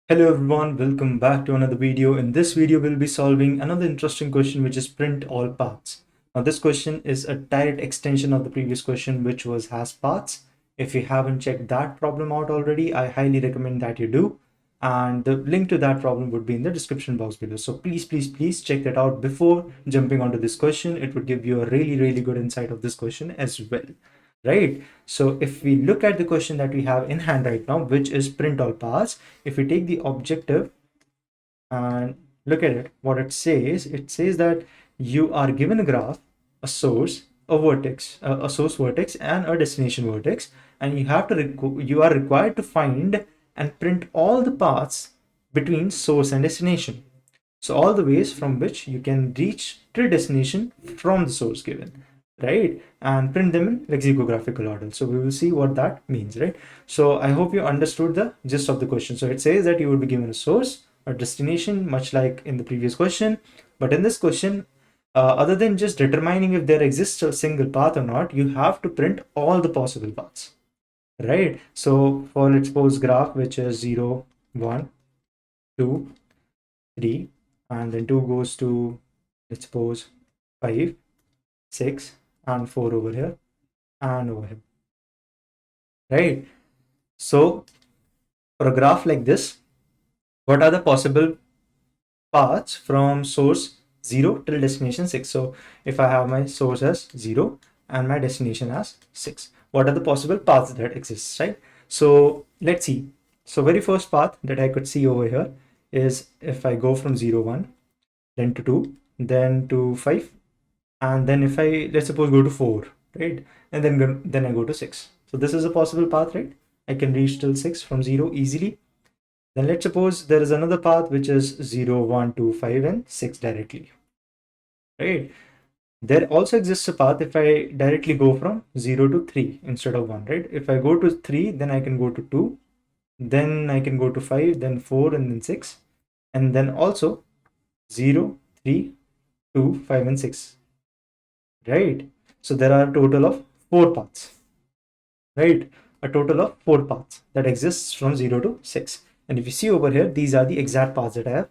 Hello everyone, welcome back to another video. In this video, we'll be solving another interesting question, which is print all paths. Now this question is a direct extension of the previous question, which was has paths. If you haven't checked that problem out already, I highly recommend that you do. And the link to that problem would be in the description box below. So please check that out before jumping onto this question. It would give you a really good insight of this question as well. Right? So if we look at the question that we have in hand right now, which is print all paths, if we take the objective and look at it, what it says that you are given a graph, a source, a vertex, a source vertex and a destination vertex, and you are required to find and print all the paths between source and destination. So all the ways from which you can reach to destination from the source given, right? And print them in lexicographical order. So we will see what that means, right? So I hope you understood the gist of the question. So it says that you will be given a source, a destination, much like in the previous question. But in this question, other than just determining if there exists a single path or not, you have to print all the possible paths, right? So for let's suppose graph, which is 0, 1, 2, 3, and then 2 goes to, let's suppose, 5, 6, and 4 over here and over here, right? So for a graph like this, what are the possible paths from source 0 till destination 6? So if I have my source as 0 and my destination as 6, what are the possible paths that exist, right? So let's see. So very first path that I could see over here is if I go from 0, 1, then to 2, then to 5, and then if I, let's suppose, go to 4, right? And then I go to 6. So this is a possible path, right? I can reach till 6 from 0 easily. Then let's suppose there is another path which is 0, 1, 2, 5, and 6 directly, right? There also exists a path if I directly go from 0 to 3 instead of 1, right? If I go to 3, then I can go to 2, then I can go to 5, then 4, and then 6, and then also 0, 3, 2, 5, and 6, right? So there are a total of 4 paths, right? A total of 4 paths that exists from 0 to 6. And if you see over here, these are the exact paths that I have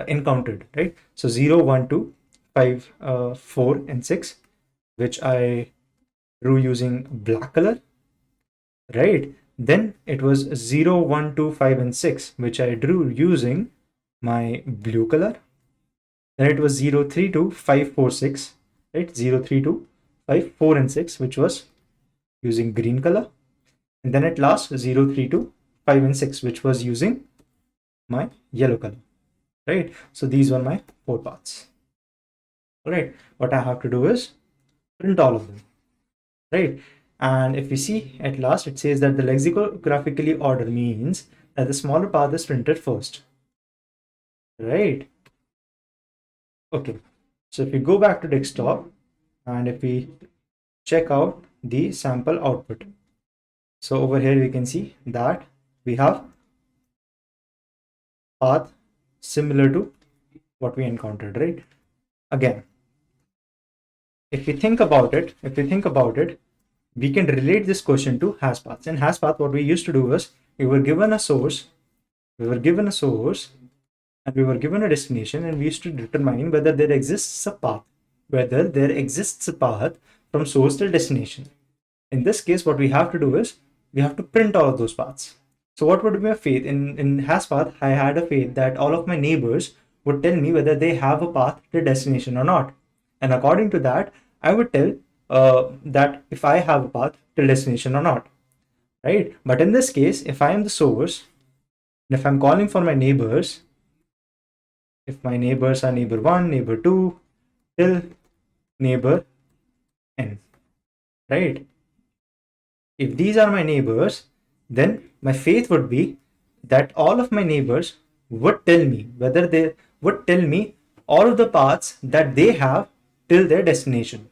encountered, right? So 0, 1, 2, 5, 4, and 6, which I drew using black color, right? Then it was 0, 1, 2, 5, and 6, which I drew using my blue color. Then it was 0, 3, 2, 5, 4, 6, right? 0, 3, 2, 5, 4, and 6, which was using green color. And then at last 0, 3, 2, 5, and 6, which was using my yellow color, right? So these were my 4 paths. All right, what I have to do is print all of them, right? And if we see at last, it says that the lexicographically order means that the smaller path is printed first, right? Okay, so if we go back to desktop and if we check out the sample output, so over here we can see that we have path similar to what we encountered, right? Again, if we think about it, we can relate this question to has paths. In has path, what we used to do was we were given a source, and we were given a destination, and we used to determine whether there exists a path, from source to destination. In this case, what we have to do is we have to print all of those paths. So what would be my faith? In has path, I had a faith that all of my neighbors would tell me whether they have a path to destination or not. And according to that, I would tell that if I have a path to destination or not, right? But in this case, if I am the source, and if I'm calling for my neighbors, if my neighbors are neighbor 1, neighbor 2, till neighbor n, right? If these are my neighbors, then my faith would be that all of my neighbors would tell me all of the paths that they have till their destination,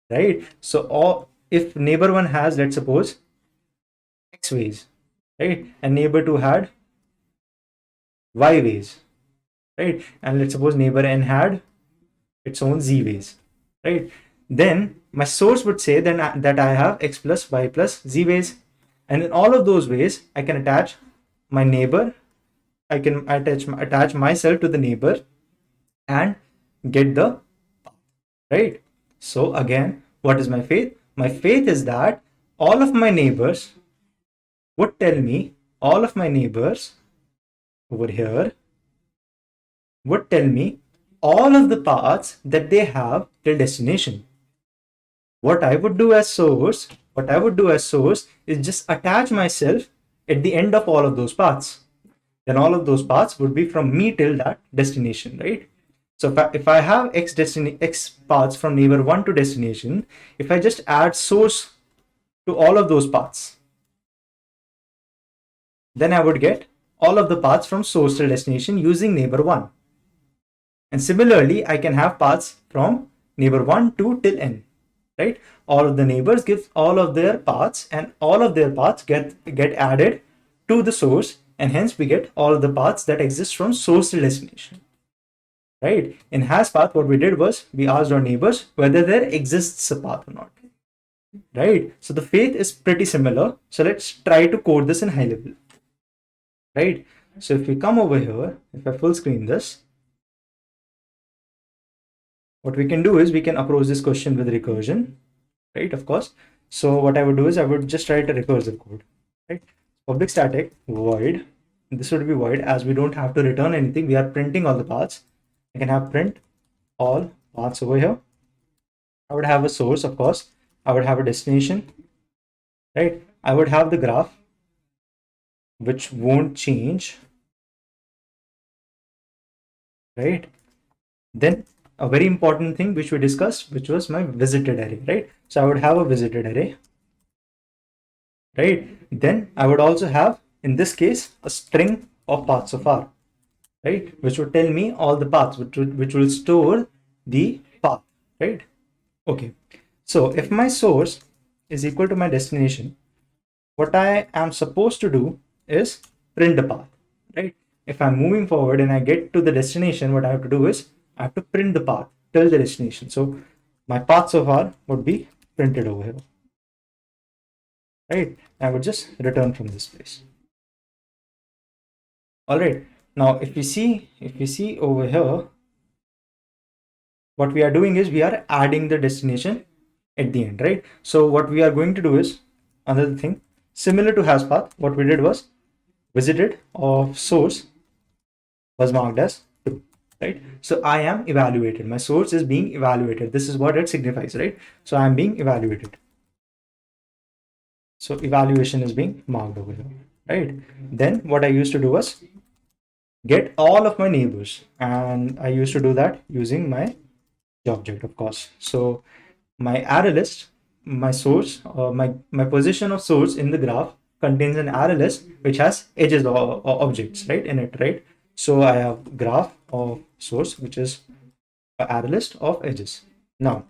right? So if neighbor 1 has, let's suppose, x ways, right, and neighbor 2 had y ways, right, and let's suppose neighbor n had its own z ways, right, then my source would say then that I have x plus y plus z ways, and in all of those ways I can attach my neighbor I can attach myself to the neighbor and get the path, right? So again, what is my faith? My faith is that all of my neighbors would tell me, all of my neighbors over here would tell me all of the paths that they have till destination. What I would do as source, is just attach myself at the end of all of those paths. Then all of those paths would be from me till that destination, right? So if I have x paths from neighbor 1 to destination, if I just add source to all of those paths, then I would get all of the paths from source to destination using neighbor 1. And similarly, I can have paths from neighbor 1 to till n, right? All of the neighbors give all of their paths, and all of their paths get added to the source, and hence we get all of the paths that exist from source to destination, right? In hash path, what we did was we asked our neighbors whether there exists a path or not, right? So the faith is pretty similar. So let's try to code this in high level, right? So if we come over here, if I full screen this, what we can do is we can approach this question with recursion, right? Of course. So what I would do is I would just write a recursive code, right? Public static void. This would be void as we don't have to return anything. We are printing all the paths. I can have print all paths over here. I would have a source, of course. I would have a destination, right? I would have the graph, which won't change, right? Then a very important thing which we discussed, which was my visited array, right? So I would have a visited array, right? Then I would also have, in this case, a string of paths of R, right? Which would tell me all the paths, which will store the path, right? Okay. So if my source is equal to my destination, what I am supposed to do is print the path, right? If I'm moving forward and I get to the destination, what I have to do is I have to print the path till the destination. So my path so far would be printed over here, right? I would just return from this place. All right. Now, if we see over here, what we are doing is we are adding the destination at the end, right? So what we are going to do is another thing similar to hash path. What we did was visited of source was marked as true, right? So I am evaluated. My source is being evaluated. This is what it signifies, right? So I am being evaluated. So evaluation is being marked over here, right? Then what I used to do was get all of my neighbors, and I used to do that using my object, of course. So my array list, my source, my position of source in the graph contains an array list which has edges or objects, right, in it, right? So I have graph of source, which is an array list of edges. Now,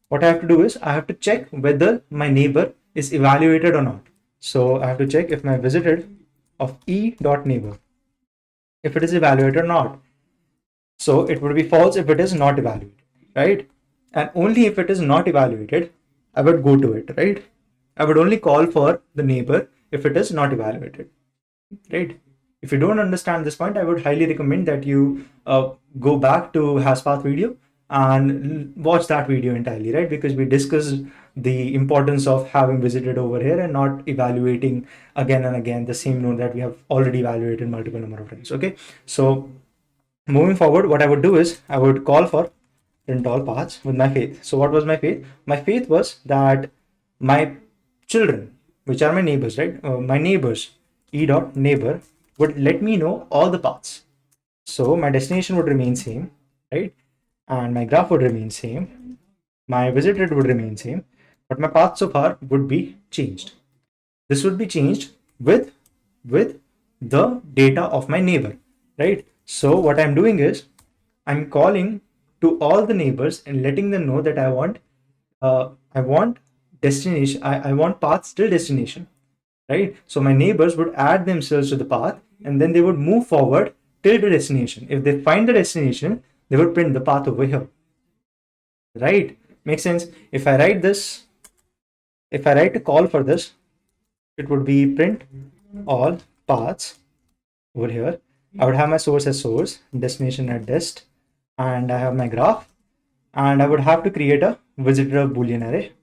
what I have to do is I have to check whether my neighbor is evaluated or not. So I have to check if my visited of e.neighbor, if it is evaluated or not. So it would be false if it is not evaluated, right? And only if it is not evaluated, I would go to it, right? I would only call for the neighbor if it is not evaluated, right? If you don't understand this point, I would highly recommend that you go back to hashpath video and watch that video entirely, right? Because we discussed the importance of having visited over here and not evaluating again and again the same node that we have already evaluated multiple number of times. Okay, so moving forward, what I would do is I would call for print all paths with my faith. So what was my faith? My faith was that my children, which are my neighbors, right? My neighbors, e.neighbor, would let me know all the paths. So my destination would remain same, right? And my graph would remain same. My visited would remain same, but my path so far would be changed. This would be changed with the data of my neighbor, right? So what I'm doing is I'm calling to all the neighbors and letting them know that I want destination. I want paths till destination, right? So my neighbors would add themselves to the path and then they would move forward till the destination. If they find the destination, they would print the path over here, right? Makes sense? If I write this, if I write a call for this, it would be print all paths over here I would have my source as source, destination at dest, and I have my graph, and I would have to create a visitor Boolean array,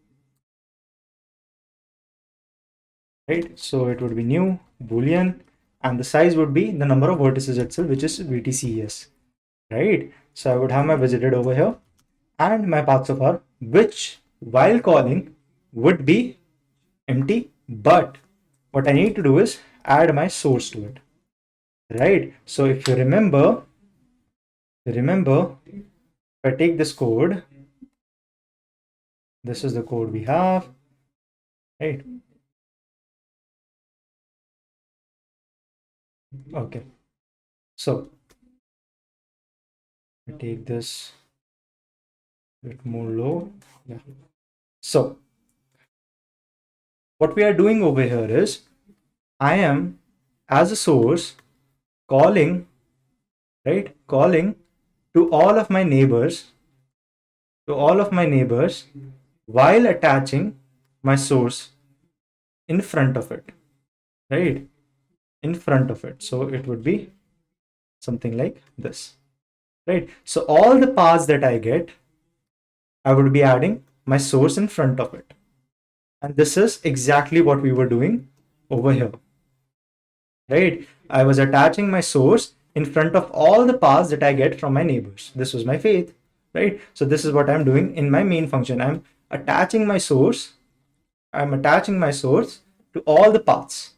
right? So it would be new Boolean, and the size would be the number of vertices itself, which is VTCS, right? So I would have my visited over here, and my path so far, which while calling would be empty, but what I need to do is add my source to it, right? So if you remember, if I take this code, this is the code we have, right? Okay, so I take this a bit more low. Yeah. So what we are doing over here is I am as a source calling, right? Calling to all of my neighbors, while attaching my source in front of it, right? In front of it. So it would be something like this, right? So all the paths that I get, I would be adding my source in front of it. And this is exactly what we were doing over here, right? I was attaching my source in front of all the paths that I get from my neighbors. This was my faith, right? So this is what I'm doing in my main function. I'm attaching my source to all the paths,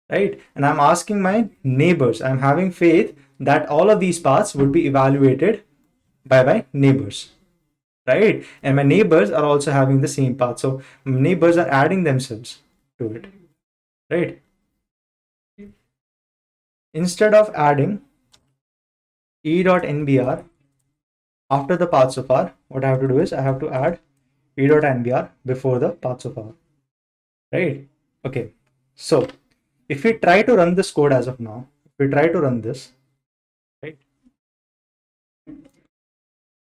right? And I'm asking my neighbors, I'm having faith that all of these paths would be evaluated by my neighbors, right? And my neighbors are also having the same path. So neighbors are adding themselves to it, right? Instead of adding e.nbr after the path so far, what I have to do is I have to add e.nbr before the path so far, right? Okay, so if we try to run this code as of now, if we try to run this, right,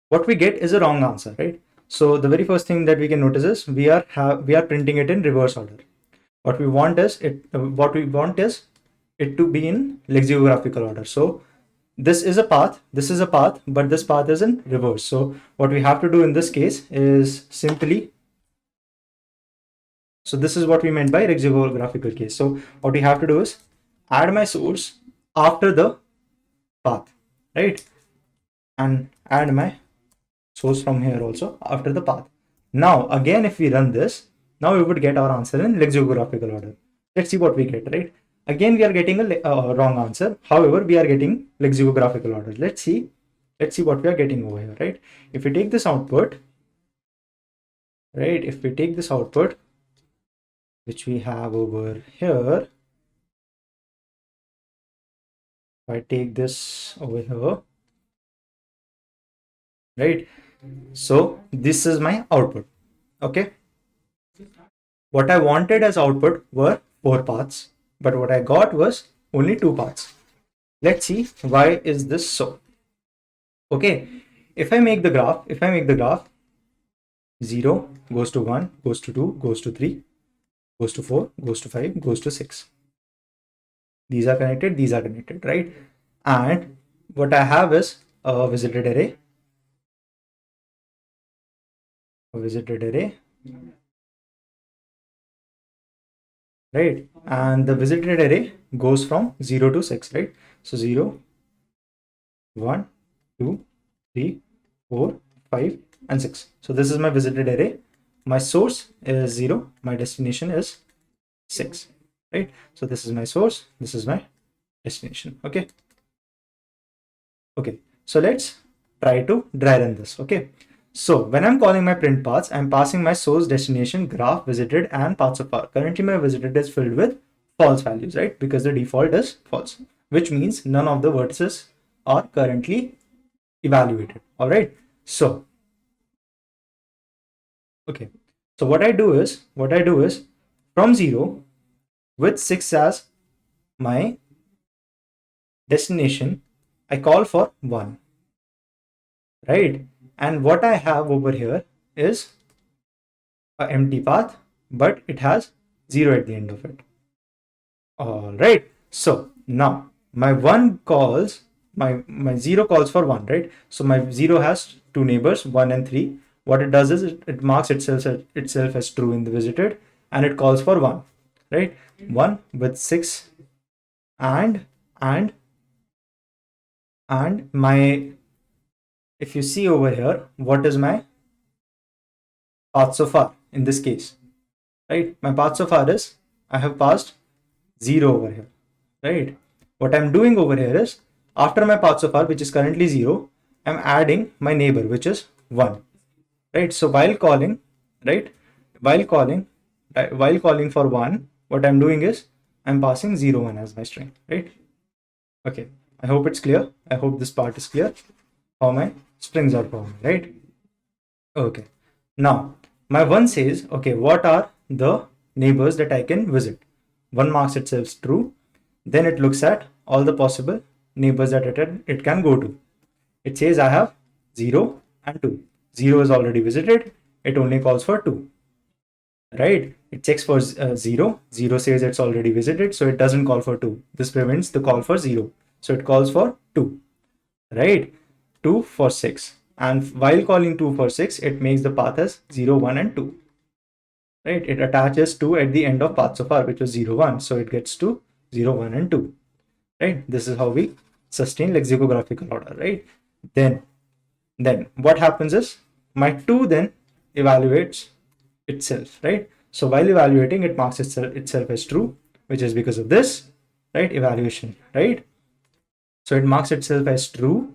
what we get is a wrong answer, right? So the very first thing that we can notice is we are printing it in reverse order. What we want is it to be in lexicographical order. So this is a path, but this path is in reverse. So what we have to do in this case is simply, so this is what we meant by lexicographical case. So what we have to do is add my source after the path, right? And add my source from here also after the path. Now again, if we run this, now we would get our answer in lexicographical order. Let's see what we get, right? Again, we are getting a wrong answer. However, we are getting lexicographical order. Let's see what we are getting over here, right? If we take this output, right? If we take this output, which we have over here, if I take this over here, right? So this is my output, okay? What I wanted as output were 4 paths, but what I got was only 2 paths. Let's see why is this so. Okay, if I make the graph, 0 goes to 1, goes to 2, goes to 3, goes to 4, goes to 5, goes to 6. These are connected, right? And what I have is a visited array, right? And the visited array goes from 0 to 6, right? So 0, 1, 2, 3, 4, 5, and 6. So this is my visited array. My source is 0, my destination is 6, right? So this is my source, this is my destination. Okay, so let's try to dry run this. Okay, so when I'm calling my print paths, I'm passing my source, destination, graph, visited, and paths of path. Currently my visited is filled with false values, right? Because the default is false, which means none of the vertices are currently evaluated. All right, so okay, so what I do is from 0 with 6 as my destination, I call for 1, right? And what I have over here is an empty path, but it has 0 at the end of it. All right, so now my 1 calls, my 0 calls for 1, right? So my 0 has two neighbors, 1 and 3. What it does is it marks itself as true in the visited, and it calls for 1, right? 1 with 6 and and my, if you see over here, what is my path so far in this case, right? My path so far is I have passed 0 over here, right? What I'm doing over here is, after my path so far, which is currently 0, I'm adding my neighbor, which is 1, right? So while calling, right, while calling for 1, what I'm doing is I'm passing 0, 1 as my string, right? Okay, I hope it's clear. I hope this part is clear, how my strings are formed, right? Okay, now my 1 says, okay, what are the neighbors that I can visit? 1 marks itself true. Then it looks at all the possible neighbors that it can go to. It says I have 0 and 2. 0 is already visited. It only calls for 2, right? It checks for 0. 0 says it's already visited, so it doesn't call for 2. This prevents the call for 0. So it calls for 2, right? 2 for 6. And while calling 2 for 6, it makes the path as 0, 1 and 2, right? It attaches 2 at the end of path so far, which was 0, 1. So it gets to 0, 1 and 2, right? This is how we sustain lexicographical order, right? Then what happens is my 2 then evaluates itself, right? So while evaluating, it marks itself as true, which is because of this, right? Evaluation, right? So it marks itself as true,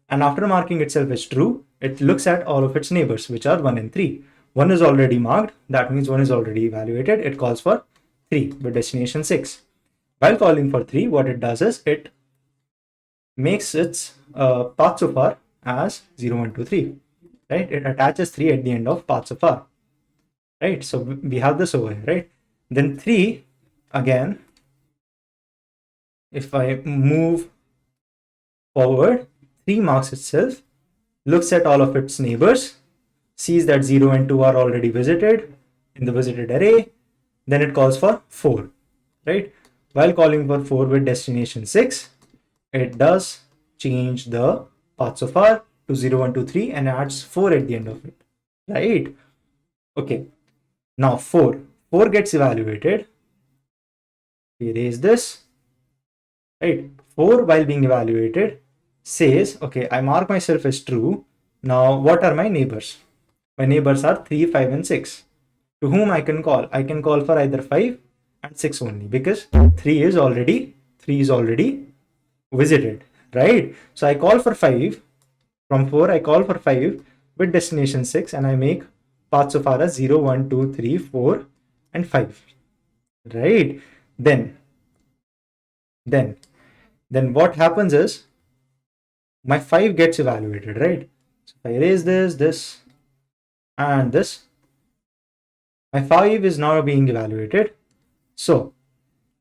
and after marking itself as true, it looks at all of its neighbors, which are 1 and 3. 1 is already marked, that means 1 is already evaluated. It calls for 3 with destination 6. While calling for 3, what it does is it makes its path so far as 0, 1, 2, 3, right? It attaches 3 at the end of path so far, right? So we have this over here, right? Then 3, again, if I move forward, 3 marks itself, looks at all of its neighbors, sees that 0 and 2 are already visited in the visited array, then it calls for 4, right? While calling for 4 with destination 6, it does change the path so far to 0, 1, 2, 3 and adds 4 at the end of it, right? Okay, now 4 gets evaluated. We erase this, right? 4, while being evaluated, says, okay, I mark myself as true. Now what are my neighbors? My neighbors are 3, 5 and 6. To whom I can call? I can call for either 5 and 6 only, because 3 is already visited, right? So I call for 5 from 4. I call for 5 with destination 6, and I make path so far as 0, 1, 2, 3, 4 and 5, right? Then what happens is my 5 gets evaluated, right? So if I erase this and this, my 5 is now being evaluated. So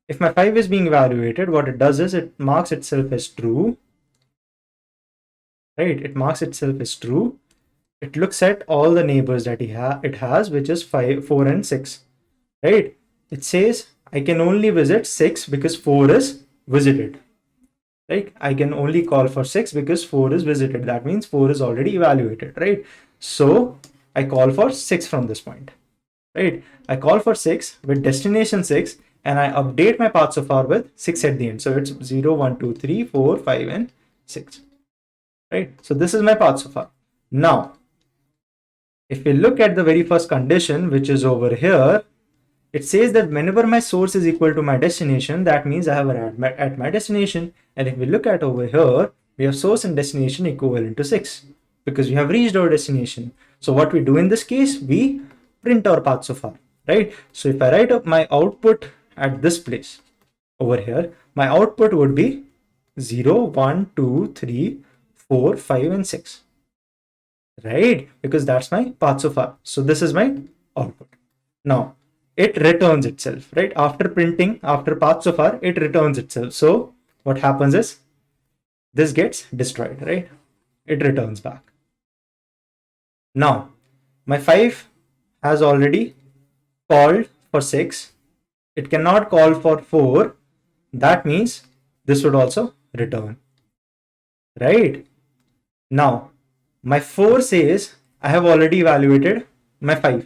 if my 5 is being evaluated, what it does is it marks itself as true, right? It marks itself as true. It looks at all the neighbors that it has, which is 5, 4 and 6, right? It says I can only visit 6 because 4 is visited, right? I can only call for 6 because 4 is visited. That means 4 is already evaluated, right? So I call for 6 from this point, right? I call for 6 with destination 6, and I update my path so far with 6 at the end. So it's 0, 1, 2, 3, 4, 5 and 6, right? So this is my path so far. Now if we look at the very first condition, which is over here, it says that whenever my source is equal to my destination, that means I have arrived at my destination. And if we look at over here, we have source and destination equivalent to 6 because we have reached our destination. So what we do in this case, we print our path so far, right? So if I write up my output at this place over here, my output would be 0, 1, 2, 3, 4, 5 and 6, right? Because that's my path so far. So this is my output. Now it returns itself, right? After printing, after path so far, it returns itself. So what happens is this gets destroyed, right? It returns back. Now my 5 has already called for 6. It cannot call for 4. That means this would also return, right? Now, my 4 says I have already evaluated my 5,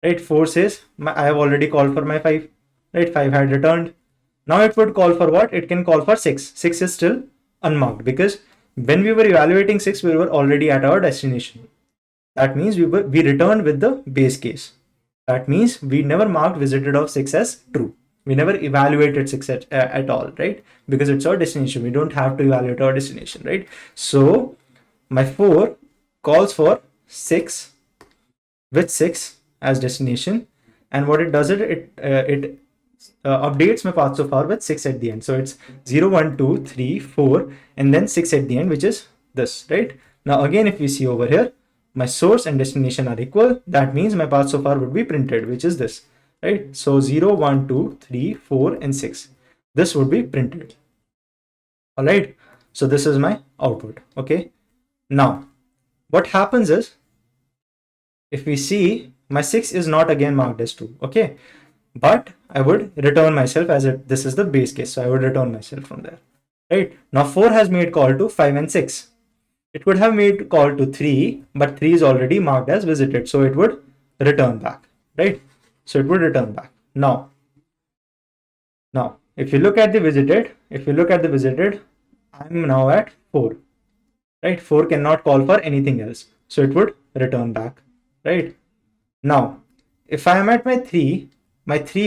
right? 4 says I have already called for my 5, right? 5 had returned. Now it would call for what? It can call for 6. 6 is still unmarked because when we were evaluating 6, we were already at our destination. That means we returned with the base case. That means we never marked visited of 6 as true. We never evaluated 6 at all, right? Because it's our destination. We don't have to evaluate our destination, right? So my 4 calls for 6 with 6 as destination, and what it does it updates my path so far with 6 at the end. So it's 0, 1, 2, 3, 4, and then 6 at the end, which is this, right? Now again, if we see over here, my source and destination are equal. That means my path so far would be printed, which is this, right? So 0, 1, 2, 3, 4, and 6. This would be printed. All right. So this is my output. Okay. Now, what happens is, if we see, my 6 is not again marked as true. Okay. But I would return myself as this is the base case. So I would return myself from there. Right. Now 4 has made call to 5 and 6. It would have made call to 3, but 3 is already marked as visited. So it would return back, right? So it would return back. Now, if you look at the visited, I'm now at 4, right? 4 cannot call for anything else. So it would return back, right? Now, if I am at my 3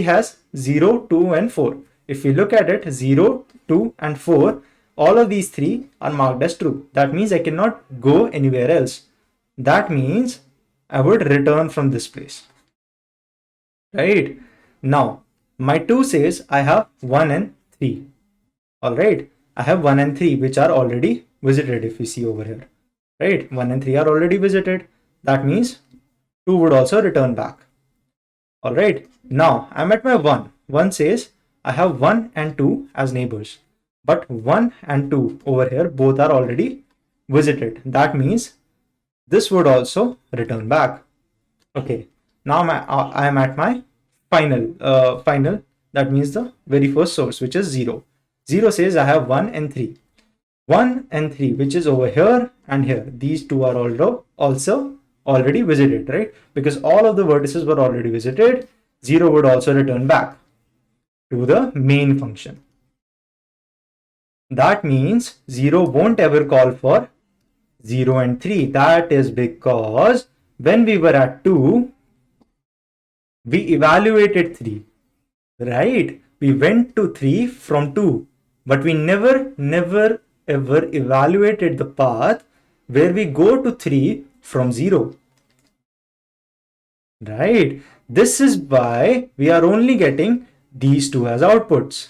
has 0, 2, and 4. If we look at it, 0, 2, and 4, all of these 3 are marked as true. That means I cannot go anywhere else. That means I would return from this place, right? Now, my 2 says I have 1 and 3. All right. I have 1 and 3, which are already visited. If we see over here, right? 1 and 3 are already visited. That means 2 would also return back. All right. Now I'm at my 1. 1 says I have 1 and 2 as neighbors, but 1 and 2 over here both are already visited. That means this would also return back. Okay. Now I am at my final. That means the very first source, which is 0. 0 says I have 1 and 3. 1 and 3, which is over here and here. These two are also already visited, right? Because all of the vertices were already visited. 0 would also return back to the main function. That means 0 won't ever call for 0 and 3. That is because when we were at 2, we evaluated 3, right? We went to 3 from 2, but we never ever evaluated the path where we go to 3 from 0, right? This is why we are only getting these two as outputs,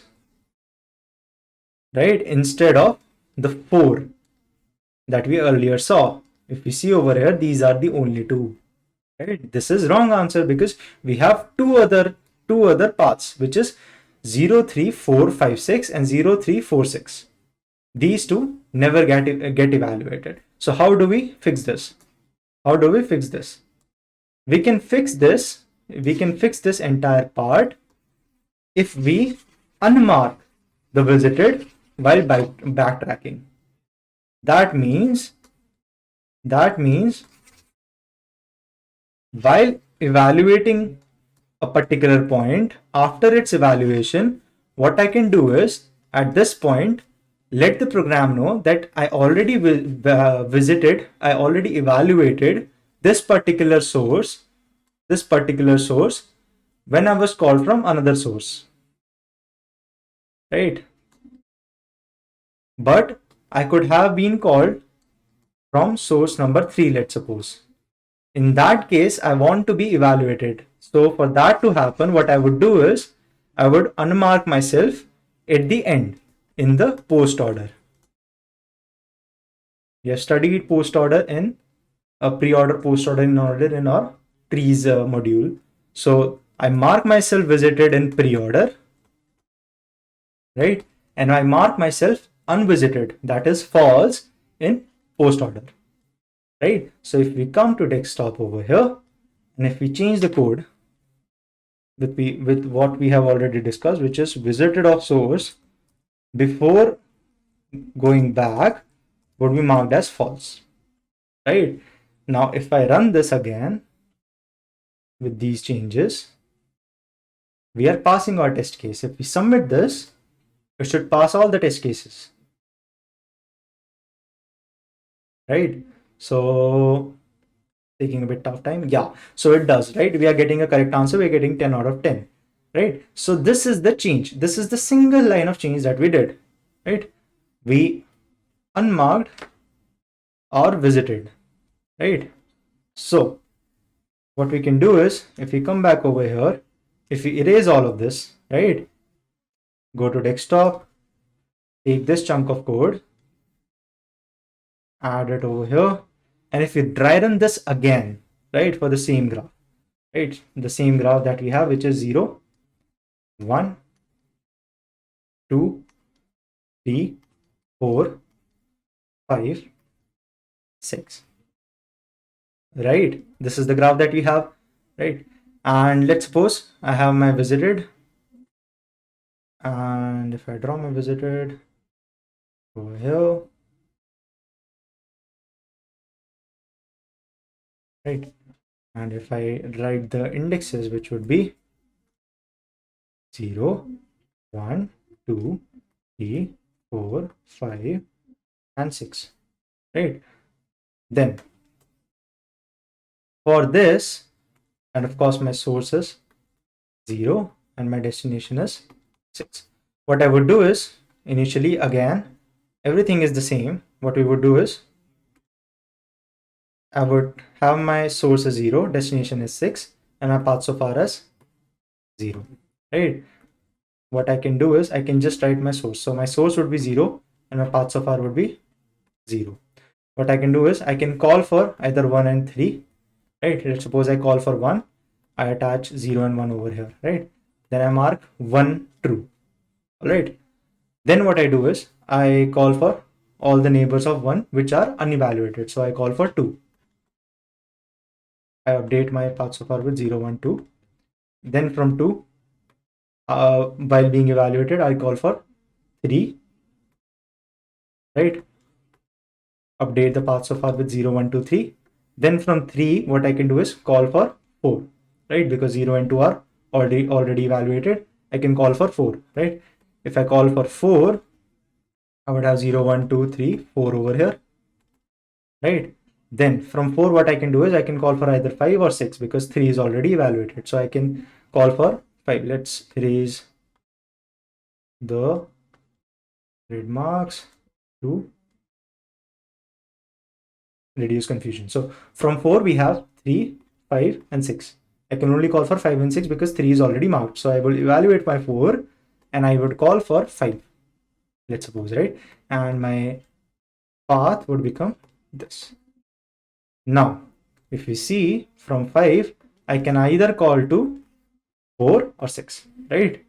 right? Instead of the 4 that we earlier saw. If we see over here, these are the only two, right? This is wrong answer because we have two other paths, which is 0, 3, 4, 5, 6 and 0, 3, 4, 6. These two never get evaluated. So how do we fix this? We can fix this entire part if we unmark the visited while backtracking. That means while evaluating a particular point, after its evaluation, what I can do is at this point let the program know that I already I already evaluated this particular source when I was called from another source, right? But I could have been called from source number 3, let's suppose. In that case, I want to be evaluated. So for that to happen, what I would do is I would unmark myself at the end in the post order. We have studied post order in a pre-order, post order, in order in our trees module. So I mark myself visited in pre-order, right? And I mark myself unvisited, that is false, in post order, right? So if we come to desktop over here, and if we change the code with what we have already discussed, which is visited of source before going back would be marked as false, right? Now, if I run this again with these changes, we are passing our test case. If we submit this, it should pass all the test cases, right? So taking a bit of time. Yeah, so it does, right? We are getting a correct answer. We're getting 10 out of 10, right? So this is the change. This is the single line of change that we did, right? We unmarked or visited, right? So what we can do is, if we come back over here, if we erase all of this, right? Go to desktop, take this chunk of code, add it over here, and if we dry run this again, right, for the same graph, right, the same graph that we have, which is 0, 1, 2, 3, 4, 5, 6, right? This is the graph that we have, right? And let's suppose I have my visited, and if I draw my visited over here, right, and if I write the indexes, which would be 0, 1, 2, 3, 4, 5, and 6, right? Then for this, and of course my source is 0 and my destination is 6. What I would do is, initially again, everything is the same. What we would do is, I would have my source as 0, destination is 6, and my path so far as 0, right? What I can do is, I can just write my source. So my source would be 0 and my path so far would be 0. What I can do is, I can call for either 1 and 3, right? Let's suppose I call for 1, I attach 0 and 1 over here, right? Then I mark 1 true, all right? Then what I do is, I call for all the neighbors of 1 which are unevaluated. So I call for 2. I update my path so far with 0, 1, 2. Then from 2, while being evaluated, I call for 3, right? Update the path so far with 0, 1, 2, 3. Then from 3, what I can do is call for 4, right? Because 0 and 2 are already evaluated. I can call for 4, right? If I call for 4, I would have 0, 1, 2, 3, 4 over here, right? Then from 4, what I can do is, I can call for either 5 or 6 because 3 is already evaluated. So I can call for 5. Let's erase the red marks to reduce confusion. So from 4, we have 3, 5, and 6. I can only call for 5 and 6 because 3 is already marked. So I will evaluate my 4 and I would call for 5, let's suppose, right? And my path would become this. Now, if we see from 5, I can either call to 4 or 6, right?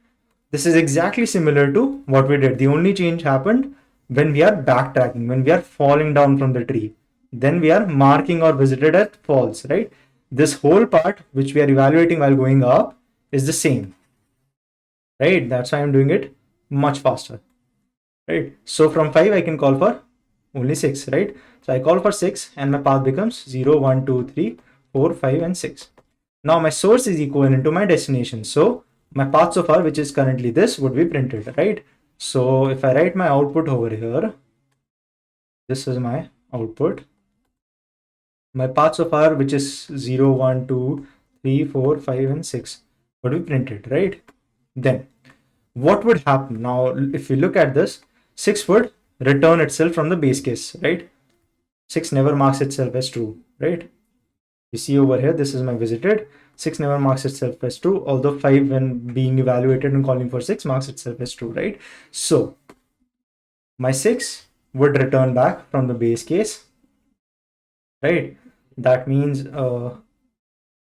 This is exactly similar to what we did. The only change happened when we are backtracking, when we are falling down from the tree. Then we are marking or visited at false, right? This whole part which we are evaluating while going up is the same, right? That's why I'm doing it much faster, right? So from 5, I can call for only 6, right? So I call for 6 and my path becomes 0, 1, 2, 3, 4, 5, and 6. Now my source is equivalent to my destination. So my path so far, which is currently this, would be printed, right? So if I write my output over here, this is my output. My path so far, which is 0, 1, 2, 3, 4, 5, and 6, would be printed, right? Then what would happen? Now, if we look at this, 6 would return itself from the base case, right? 6 never marks itself as true, right? You see over here, this is my visited. 6 never marks itself as true, although 5, when being evaluated and calling for 6, marks itself as true, right? So my 6 would return back from the base case, right? That means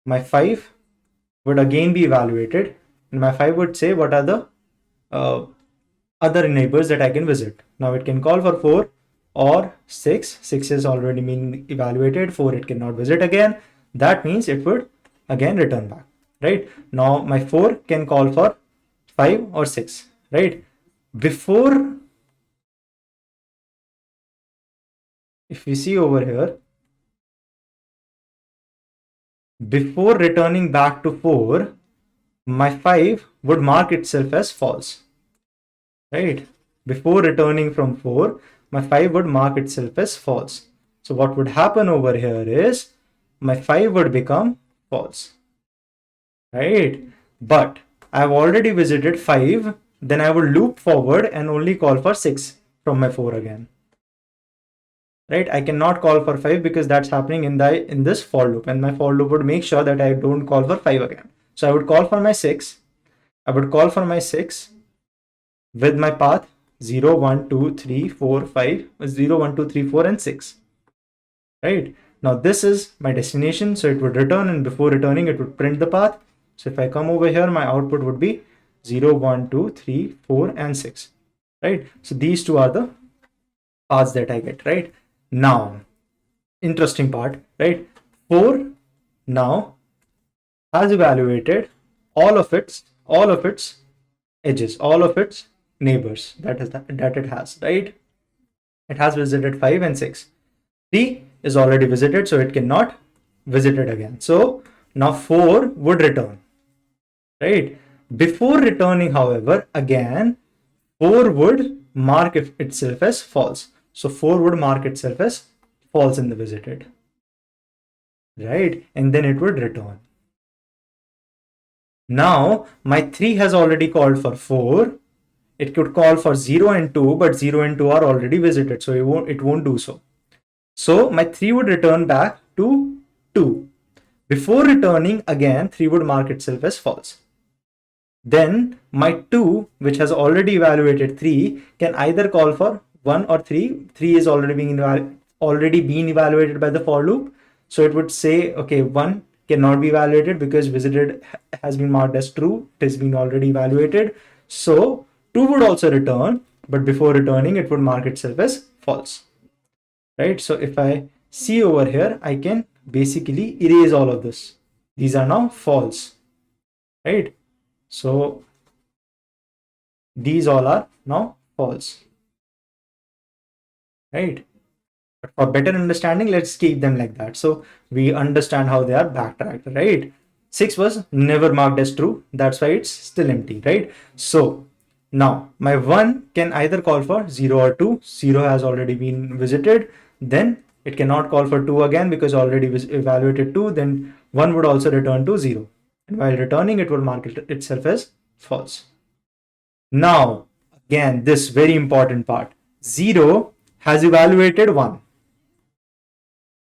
my 5 would again be evaluated, and my 5 would say what are the other neighbors that I can visit. Now it can call for 4 or 6. 6 is already being evaluated. 4 it cannot visit again. That means it would again return back, right? Now my 4 can call for 5 or 6, right? Before if we see over here, before returning back to 4, my 5 would mark itself as false, right? Before returning from 4, my 5 would mark itself as false. So what would happen over here is my 5 would become false, right? But I've already visited 5, then I will loop forward and only call for 6 from my 4 again, right? I cannot call for 5 because that's happening in this for loop, and my for loop would make sure that I don't call for 5 again. So I would call for my 6. I would call for my 6 with my path 0, 1, 2, 3, 4, 5, 0, 1, 2, 3, 4, and 6. Right? Now this is my destination, so it would return, and before returning, it would print the path. So if I come over here, my output would be 0, 1, 2, 3, 4, and 6. Right? So these two are the paths that I get, right? Now, interesting part, right? 4 now has evaluated all of its edges, all of its neighbors that it has, right? It has visited 5 and 6. 3 is already visited, so it cannot visit it again. So now 4 would return, right? Before returning, however, again 4 would mark itself as false. So 4 would mark itself as false in the visited, right? And then it would return. Now my 3 has already called for 4. It could call for 0 and 2, but 0 and 2 are already visited, so it won't do so. So my 3 would return back to 2. Before returning, again 3 would mark itself as false. Then my 2, which has already evaluated 3, can either call for 1 or 3. 3 is already been evaluated by the for loop, so it would say, okay, 1 cannot be evaluated because visited has been marked as true. It has been already evaluated. So 2 would also return, but before returning, it would mark itself as false, right? So if I see over here, I can basically erase all of this. These are now false, right? So these all are now false, right? But for better understanding, let's keep them like that, so we understand how they are backtracked, right? 6 was never marked as true, that's why it's still empty, right? So now my 1 can either call for 0 or 2. 0 has already been visited, then it cannot call for 2 again because already evaluated 2. Then 1 would also return to 0, and while returning, it will mark itself as false. Now again, this very important part, 0 has evaluated 1,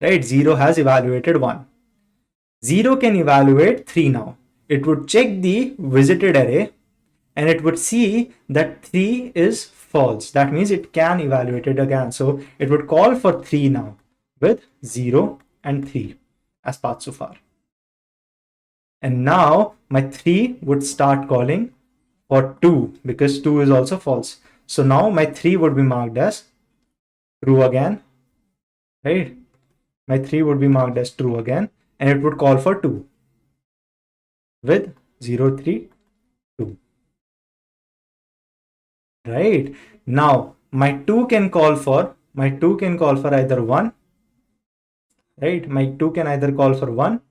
right? 0 has evaluated 1. 0 can evaluate 3 now. It would check the visited array and it would see that 3 is false. That means it can evaluate it again. So it would call for 3 now with 0 and 3 as paths so far. And now my 3 would start calling for 2 because 2 is also false. So now my 3 would be marked as true again, right? My 3 would be marked as true again, and it would call for 2 with 0, 3, 2. Right? Now my 2 can call for either 1, right? My 2 can either call for 1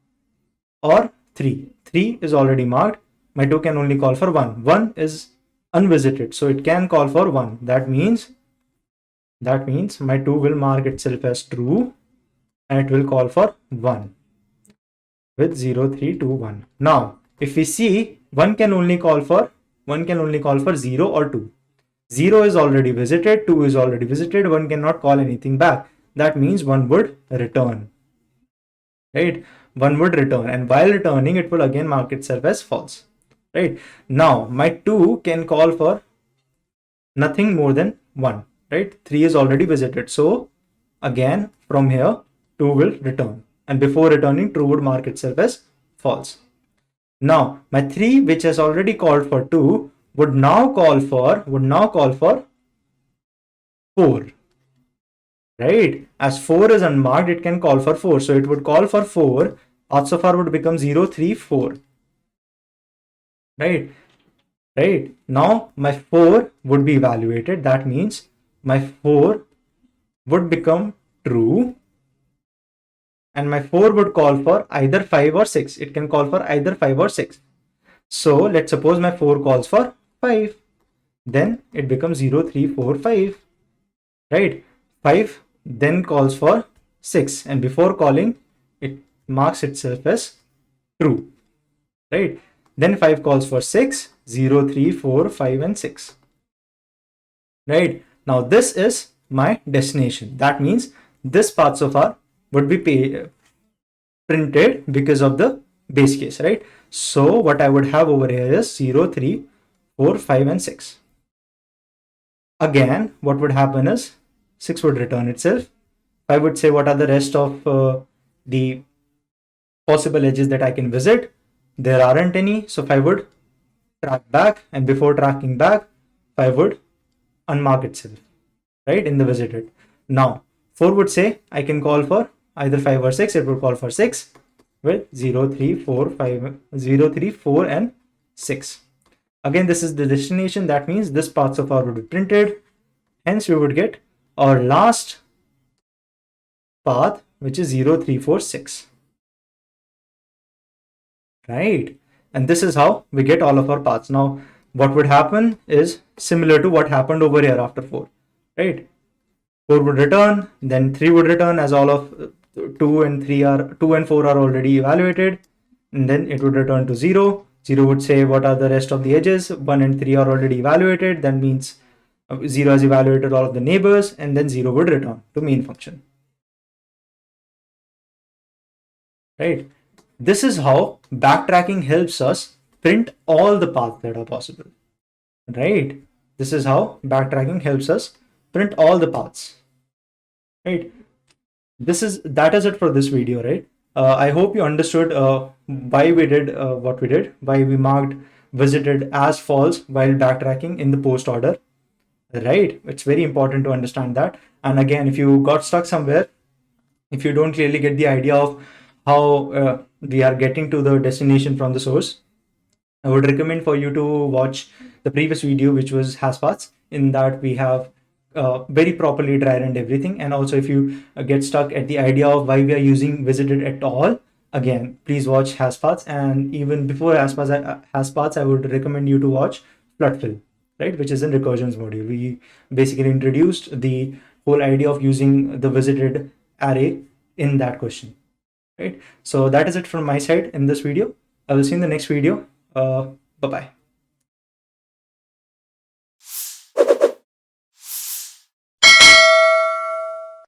or 3. 3 is already marked. My 2 can only call for 1. 1 is unvisited, so it can call for 1. That means my 2 will mark itself as true and it will call for 1 with 0, 3, 2, 1. Now if we see, 1 can only call for 0 or 2. 0 is already visited, 2 is already visited, 1 cannot call anything back. That means 1 would return, right? 1 would return, and while returning, it will again mark itself as false, right? Now my 2 can call for nothing more than 1, right? 3 is already visited, so again from here 2 will return, and before returning, true would mark itself as false. Now my 3, which has already called for 2, would now call for 4, right? As 4 is unmarked, it can call for 4, so it would call for 4. Path so far would become 0, 3, 4, right? Now my 4 would be evaluated. That means my 4 would become true, and my 4 would call for either 5 or 6. It can call for either 5 or 6. So let's suppose my 4 calls for 5. Then it becomes 0, 3, 4, 5. Right? 5 then calls for 6, and before calling, it marks itself as true. Right? Then 5 calls for 6, 0, 3, 4, 5, and 6. Right? Now this is my destination. That means this path so far would be printed because of the base case, right? So what I would have over here is 0, 3, 4, 5, and 6. Again, what would happen is 6 would return itself. 5 would say what are the rest of the possible edges that I can visit. There aren't any, so 5 would track back, and before tracking back, 5 would unmark itself, right, in the visited. Now 4 would say I can call for either 5 or 6. It would call for 6 with 0, 3, 4, 5, 0, 3, 4, and 6. Again, this is the destination. That means this path so far would be printed. Hence, we would get our last path, which is 0, 3, 4, 6. Right? And this is how we get all of our paths. Now, what would happen is similar to what happened over here after 4. Right? 4 would return, then 3 would return, as all of 2 and 4 are already evaluated, and then it would return to 0. 0 would say what are the rest of the edges. 1 and 3 are already evaluated. That means 0 has evaluated all of the neighbors, and then 0 would return to main function. Right? This is how backtracking helps us print all the paths that are possible. Right? This is how backtracking helps us print all the paths. Right? That is it for this video, right? I hope you understood why we did what we did, why we marked visited as false while backtracking in the post order, right? It's very important to understand that. And again, if you got stuck somewhere, if you don't clearly get the idea of how we are getting to the destination from the source, I would recommend for you to watch the previous video, which was hash paths. In that we have very properly dry run everything. And also, if you get stuck at the idea of why we are using visited at all, again, please watch hash paths. And even before hash paths, I would recommend you to watch floodfill, right, which is in recursions module. We basically introduced the whole idea of using the visited array in that question, right? So that is it from my side in this video. I will see you in the next video. Bye bye.